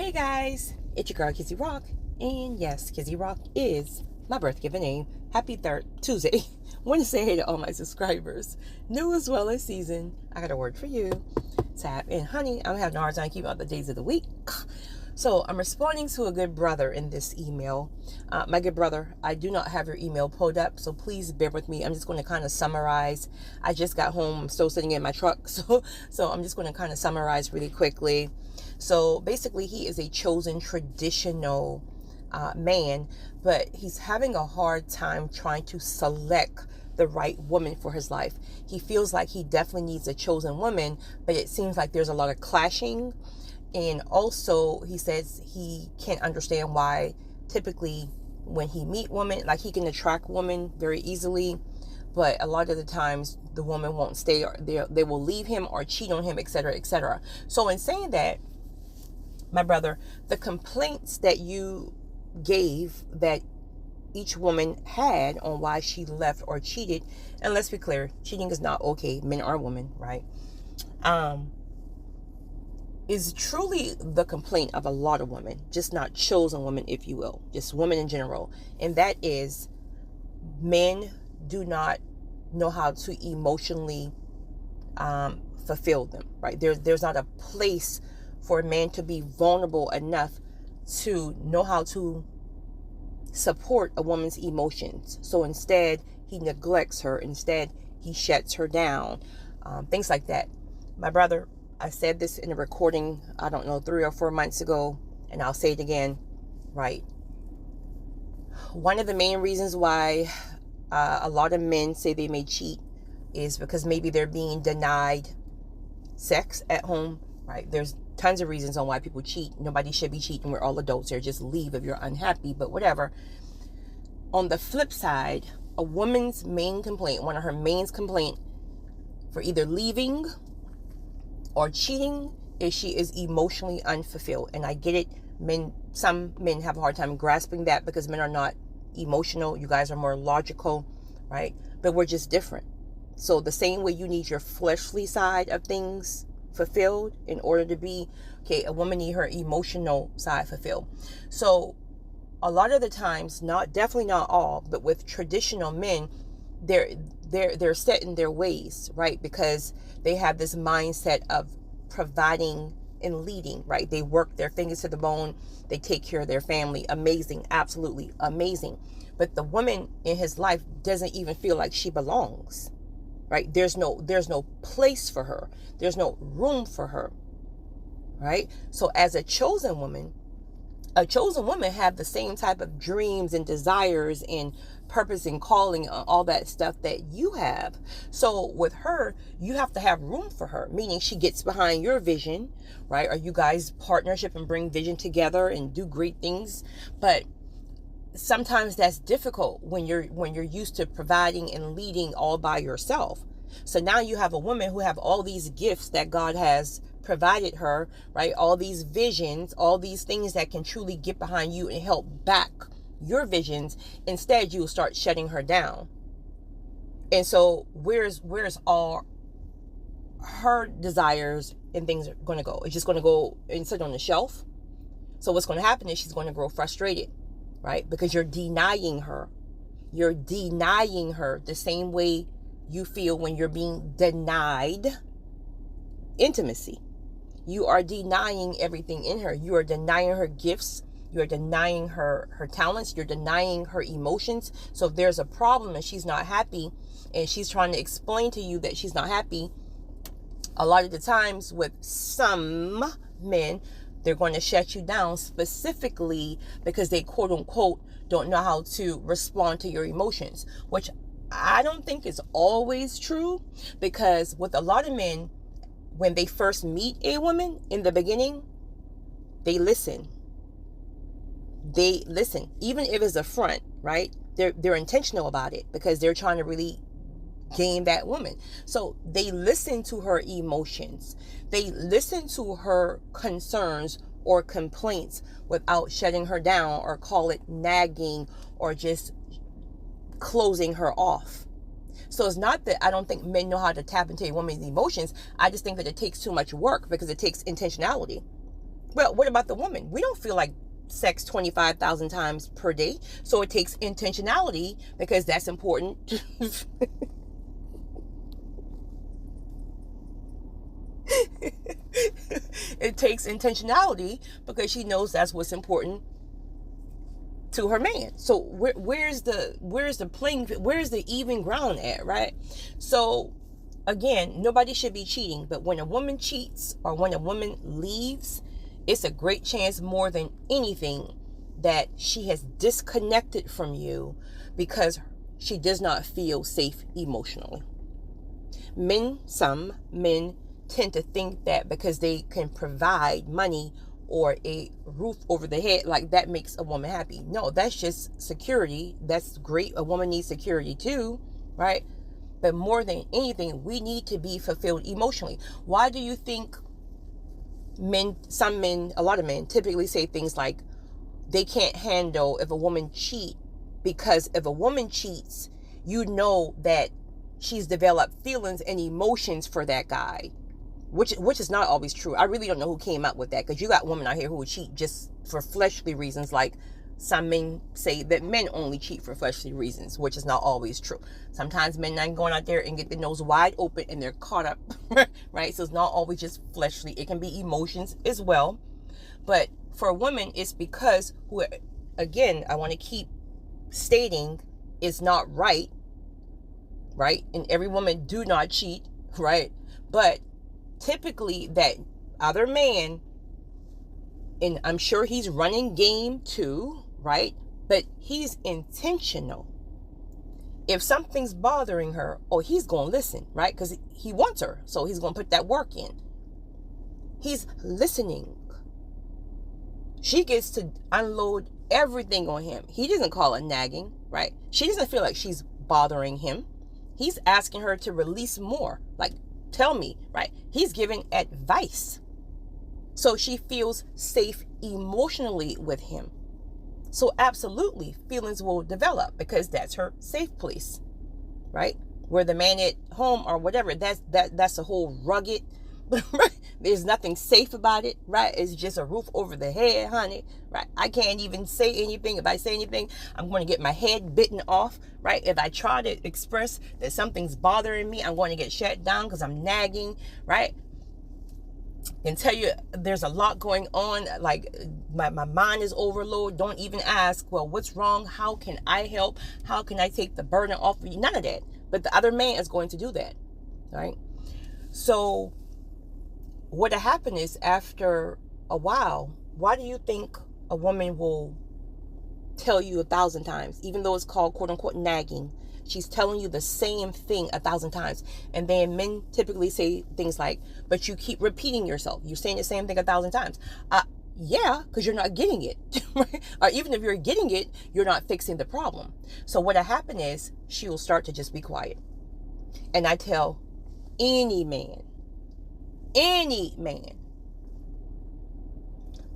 Hey guys, it's your girl Kizzy Rock, and yes, Kizzy Rock is my birth given name. Happy third Tuesday. Want to say hey to all my subscribers, new as well as seasoned. I got a word for you, Tap. And honey, I'm having a hard time keeping up the days of the week. So I'm responding to a good brother in this email. My good brother, I do not have your email pulled up, so please bear with me. I'm just going to kind of summarize. I just got home. I'm still sitting in my truck, so I'm just going to kind of summarize really quickly. So basically, he is a chosen traditional man, but he's having a hard time trying to select the right woman for his life. He feels like he definitely needs a chosen woman, but it seems like there's a lot of clashing. And also, he says he can't understand why typically when he meet women, like he can attract women very easily, but a lot of the times the woman won't stay, or they will leave him or cheat on him, etc., etc. So in saying that, my brother, the complaints that you gave that each woman had on why she left or cheated, and let's be clear, cheating is not okay, men or women, right? Is truly the complaint of a lot of women, just not chosen women, if you will, just women in general. And that is, men do not know how to emotionally fulfill them, right? There's not a place for a man to be vulnerable enough to know how to support a woman's emotions. So instead, he neglects her. Instead, he shuts her down. Things like that. My brother, I said this in a recording, I don't know, 3 or 4 months ago, and I'll say it again, right? One of the main reasons why a lot of men say they may cheat is because maybe they're being denied sex at home, right? There's tons of reasons on why people cheat. Nobody should be cheating. We're all adults here. Just leave if you're unhappy, but whatever. On the flip side, a woman's main complaint, one of her main complaint for either leaving or cheating, is she is emotionally unfulfilled. And I get it. Some men have a hard time grasping that because men are not emotional. You guys are more logical, right? But we're just different. So the same way you need your fleshly side of things fulfilled in order to be, okay, a woman need her emotional side fulfilled. So a lot of the times, definitely not all, but with traditional men, they're set in their ways, right? Because they have this mindset of providing and leading, right? They work their fingers to the bone. They take care of their family. Amazing. Absolutely amazing. But the woman in his life doesn't even feel like she belongs, right? There's no place for her. There's no room for her, right? So as a chosen woman have the same type of dreams and desires and purpose and calling, all that stuff that you have. So with her, you have to have room for her, meaning she gets behind your vision, right? Or you guys partnership and bring vision together and do great things. But sometimes that's difficult when you're used to providing and leading all by yourself. So now you have a woman who have all these gifts that God has provided her, right? All these visions, all these things that can truly get behind you and help back your visions. Instead, you'll start shutting her down. And so where's all her desires and things are going to go? It's just going to go and sit on the shelf. So what's going to happen is she's going to grow frustrated, right? Because you're denying her. You're denying her the same way you feel when you're being denied intimacy. You are denying everything in her. You are denying her gifts. You are denying her talents. You're denying her emotions. So if there's a problem and she's not happy and she's trying to explain to you that she's not happy, a lot of the times with some men, they're going to shut you down specifically because they quote unquote don't know how to respond to your emotions, which I don't think is always true, because with a lot of men, when they first meet a woman in the beginning, they listen. They listen, even if it's a front, right? They're intentional about it because they're trying to really gain that woman. So they listen to her emotions. They listen to her concerns or complaints without shutting her down, or call it nagging, or just closing her off. So it's not that I don't think men know how to tap into a woman's emotions. I just think that it takes too much work because it takes intentionality. Well, what about the woman? We don't feel like sex 25,000 times per day. So it takes intentionality, because that's important. It takes intentionality because she knows that's what's important to her man. So where's the playing, where's the even ground at, right? So again, nobody should be cheating, but when a woman cheats or when a woman leaves, it's a great chance more than anything that she has disconnected from you because she does not feel safe emotionally. Some men tend to think that because they can provide money or a roof over the head, like that makes a woman happy. No, that's just security. That's great. A woman needs security too, right? But more than anything, we need to be fulfilled emotionally. Why do you think some men, a lot of men typically say things like they can't handle if a woman cheats? Because if a woman cheats, you know that she's developed feelings and emotions for that guy, which is not always true. I really don't know who came up with that, because you got women out here who would cheat just for fleshly reasons. Like some men say that men only cheat for fleshly reasons, which is not always true. Sometimes men not going out there and get their nose wide open and they're caught up, right? So it's not always just fleshly. It can be emotions as well. But for a woman, it's because who, again, I want to keep stating, is not right? And every woman do not cheat, right? But typically that other man, and I'm sure he's running game too, right? But he's intentional. If something's bothering her, he's going to listen, right? Because he wants her, so he's going to put that work in. He's listening. She gets to unload everything on him. He doesn't call it nagging, right? She doesn't feel like she's bothering him. He's asking her to release more. Like, tell me, right? He's giving advice. So she feels safe emotionally with him. So absolutely, feelings will develop because that's her safe place, right? Where the man at home or whatever, that's a whole rugged, there's nothing safe about it, right? It's just a roof over the head, honey, right? I can't even say anything. If I say anything, I'm going to get my head bitten off, right? If I try to express that something's bothering me, I'm going to get shut down because I'm nagging, right? And tell you there's a lot going on, like my mind is overloaded. Don't even ask, well, what's wrong? How can I help? How can I take the burden off of you? None of that. But the other man is going to do that, right? So what happened is, after a while, why do you think a woman will tell you 1,000 times, even though it's called quote unquote nagging? She's telling you the same thing 1,000 times. And then men typically say things like, but you keep repeating yourself. You're saying the same thing 1,000 times. Yeah, because you're not getting it, right? Or even if you're getting it, you're not fixing the problem. So what'll happen is she will start to just be quiet. And I tell any man,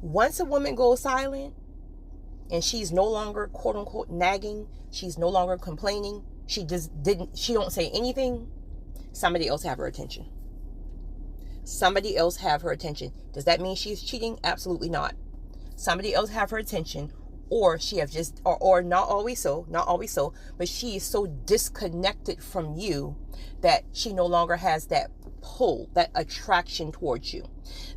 once a woman goes silent and she's no longer quote unquote nagging, she's no longer complaining, she don't say anything, somebody else have her attention. Somebody else have her attention. Does that mean she's cheating? Absolutely not. Somebody else have her attention, or she have just, or not always so, but she is so disconnected from you that she no longer has that pull, that attraction towards you.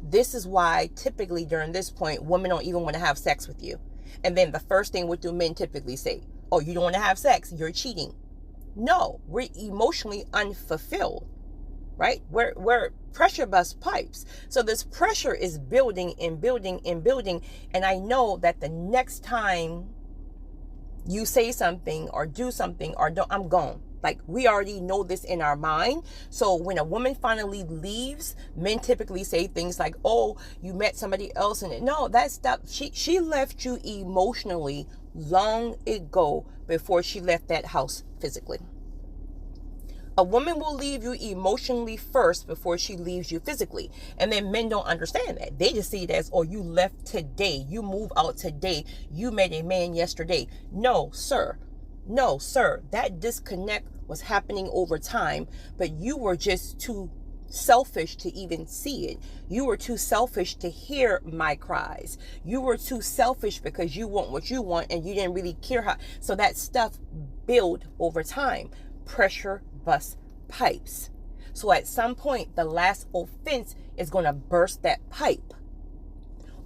This is why typically during this point, women don't even want to have sex with you. And then the first thing, what do men typically say? Oh, you don't want to have sex, you're cheating. No, we're emotionally unfulfilled, right? We're pressure bust pipes. So this pressure is building and building and building. And I know that the next time you say something or do something or don't, I'm gone. Like, we already know this in our mind. So when a woman finally leaves, men typically say things like, oh, you met somebody else. And no, that's stuff. She left you emotionally long ago before she left that house physically. A woman will leave you emotionally first before she leaves you physically. And then men don't understand that. They just see it as, oh, you left today. You move out today. You met a man yesterday. No, sir. That disconnect was happening over time, but you were just too selfish to even see it. You were too selfish to hear my cries. You were too selfish because you want what you want and you didn't really care how. So that stuff build over time. Pressure bust pipes. So at some point, the last offense is going to burst that pipe.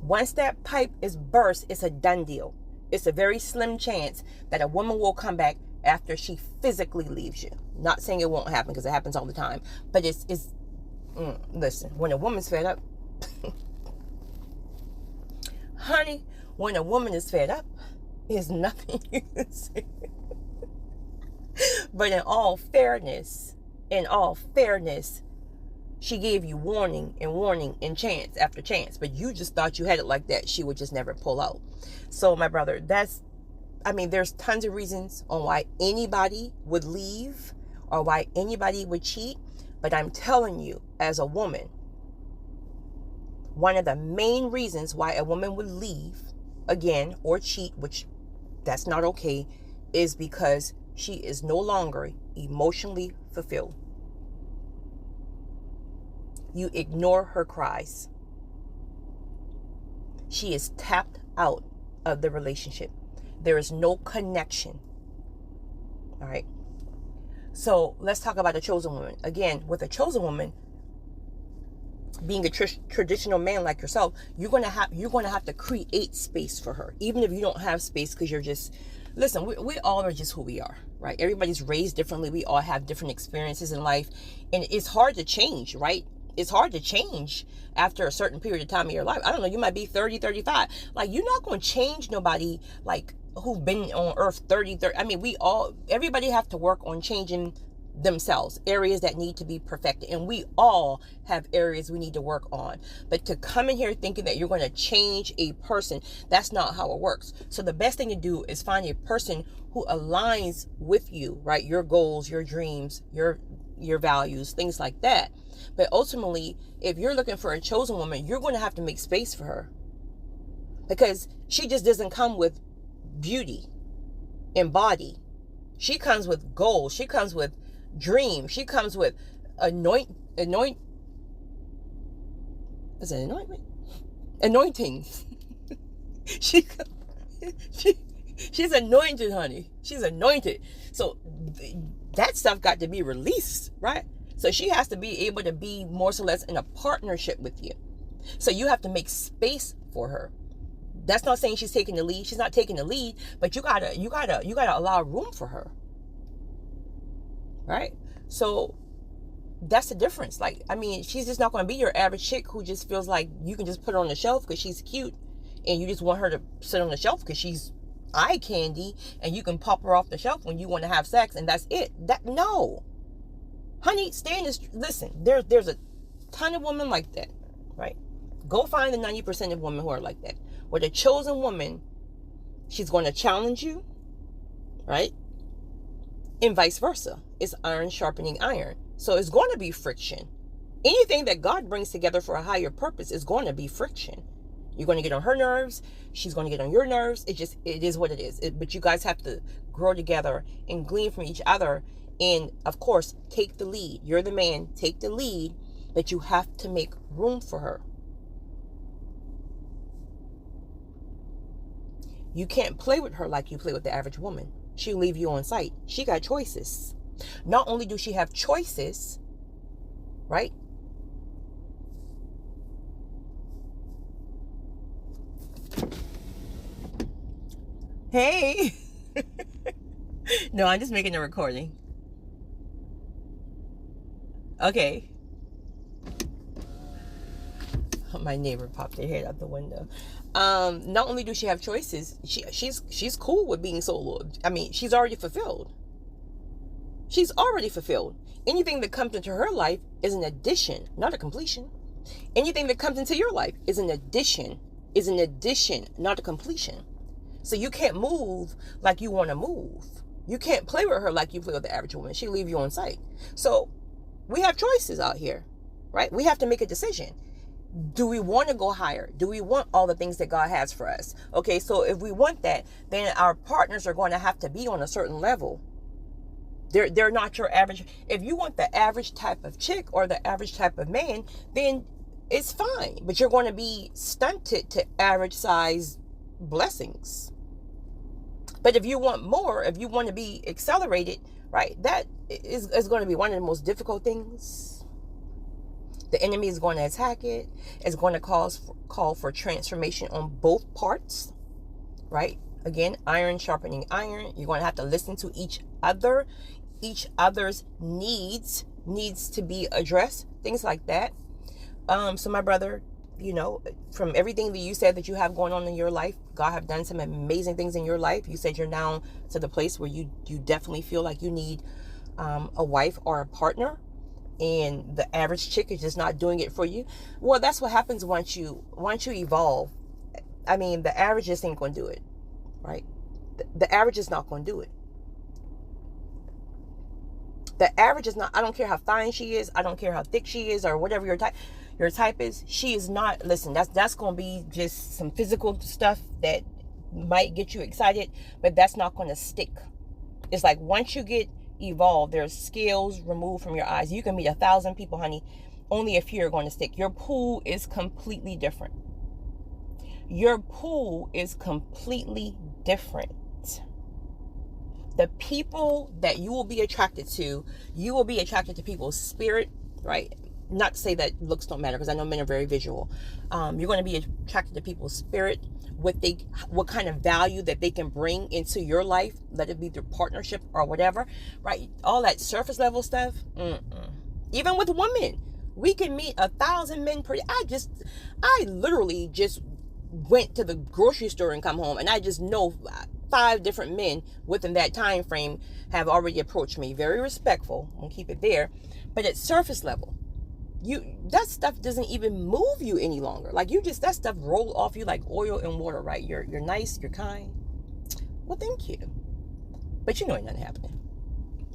Once that pipe is burst, it's a done deal. It's a very slim chance that a woman will come back after she physically leaves you. Not saying it won't happen, because it happens all the time. But listen, when a woman's fed up, honey, when a woman is fed up, there's nothing you can say. But in all fairness, she gave you warning and chance after chance. But you just thought you had it like that. She would just never pull out. So, my brother, there's tons of reasons on why anybody would leave or why anybody would cheat. But I'm telling you, as a woman, one of the main reasons why a woman would leave again or cheat, which that's not okay, is because she is no longer emotionally fulfilled. You ignore her cries. She is tapped out of the relationship. There is no connection. All right. So let's talk about a chosen woman. Again, with a chosen woman, being a traditional man like yourself, you're gonna have to create space for her, even if you don't have space, because you're just, listen, we all are just who we are, right? Everybody's raised differently. We all have different experiences in life, and it's hard to change, right? It's hard to change after a certain period of time in your life. I don't know, you might be 30, 35. Like, you're not going to change nobody like who've been on earth 30. I mean, everybody have to work on changing themselves, areas that need to be perfected. And we all have areas we need to work on. But to come in here thinking that you're going to change a person, that's not how it works. So the best thing to do is find a person who aligns with you, right? Your goals, your dreams, your values, things like that. But ultimately, if you're looking for a chosen woman, you're going to have to make space for her, because she just doesn't come with beauty and body. She comes with goals. She comes with dreams. She comes with anointing. Is it anointment? Anointing. She's anointed, honey. She's anointed. So that stuff got to be released, right? So she has to be able to be more or less in a partnership with you. So you have to make space for her. That's not saying she's taking the lead. She's not taking the lead, but you gotta allow room for her. Right? So that's the difference. Like, I mean, she's just not going to be your average chick who just feels like you can just put her on the shelf because she's cute, and you just want her to sit on the shelf because she's eye candy, and you can pop her off the shelf when you want to have sex, and that's it. No. Honey, listen, there's a ton of women like that, right? Go find the 90% of women who are like that. With a chosen woman, she's going to challenge you, right? And vice versa. It's iron sharpening iron. So it's going to be friction. Anything that God brings together for a higher purpose is going to be friction. You're going to get on her nerves. She's going to get on your nerves. It is what it is. But you guys have to grow together and glean from each other. And of course, take the lead. You're the man. Take the lead, but you have to make room for her. You can't play with her like you play with the average woman. She'll leave you on sight. She got choices. Not only do she have choices, right? Hey. No, I'm just making a recording. Okay. My neighbor popped their head out the window. Not only does she have choices, she's cool with being solo. I mean, she's already fulfilled. She's already fulfilled. Anything that comes into her life is an addition, not a completion. Anything that comes into your life is an addition, not a completion. So you can't move like you want to move. You can't play with her like you play with the average woman. She'll leave you on sight. So we have choices out here, right? We have to make a decision. Do we want to go higher? Do we want all the things that God has for us? Okay, so if we want that, then our partners are going to have to be on a certain level. They're not your average. If you want the average type of chick or the average type of man, then it's fine. But you're going to be stunted to average size blessings. But if you want more, if you want to be accelerated, right, that is going to be one of the most difficult things. The enemy is going to attack it. It's going to call for transformation on both parts, right? Again, iron sharpening iron. You're going to have to listen to each other. Each other's needs to be addressed. Things like that. So my brother, you know, from everything that you said that you have going on in your life, God have done some amazing things in your life. You said you're now to the place where you definitely feel like you need a wife or a partner, and the average chick is just not doing it for you. Well, that's what happens once you evolve. I mean, the average just ain't going to do it, right? The average is not going to do it. The average is not. I don't care how fine she is. I don't care how thick she is or whatever your type is. She is not. Listen, that's going to be just some physical stuff that might get you excited, but that's not going to stick. It's like once you get evolved, there's scales removed from your eyes. You can meet 1,000 people, honey. Only a few are going to stick. Your pool is completely different. Your pool is completely different. The people that you will be attracted to, you will be attracted to people's spirit, right? Not to say that looks don't matter, because I know men are very visual. You're going to be attracted to people's spirit, what kind of value that they can bring into your life, let it be through partnership or whatever, right? All that surface level stuff. Even with women, we can meet 1,000 men per day. I literally just went to the grocery store and come home, and I just know 5 different men within that time frame have already approached me. Very respectful. I'll keep it there. But at surface level, that stuff doesn't even move you any longer. Like that stuff roll off you like oil and water, right? You're nice, you're kind. Well, thank you. But you know ain't nothing happening.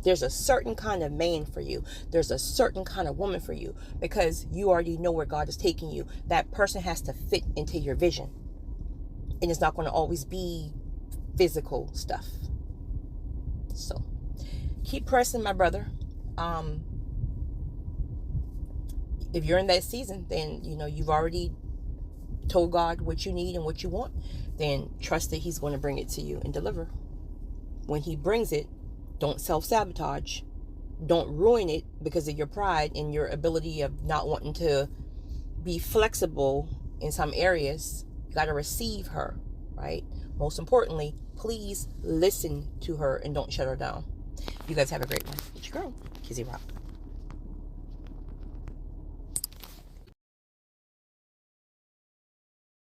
There's a certain kind of man for you. There's a certain kind of woman for you, because you already know where God is taking you. That person has to fit into your vision. And it's not going to always be physical stuff. So keep pressing, my brother. If you're in that season, then you know you've already told God what you need and what you want. Then trust that He's going to bring it to you and deliver. When He brings it, don't self-sabotage. Don't ruin it because of your pride and your ability of not wanting to be flexible in some areas. You got to receive her, right? Most importantly, please listen to her and don't shut her down. You guys have a great one. It's your girl, Kizzy Rock.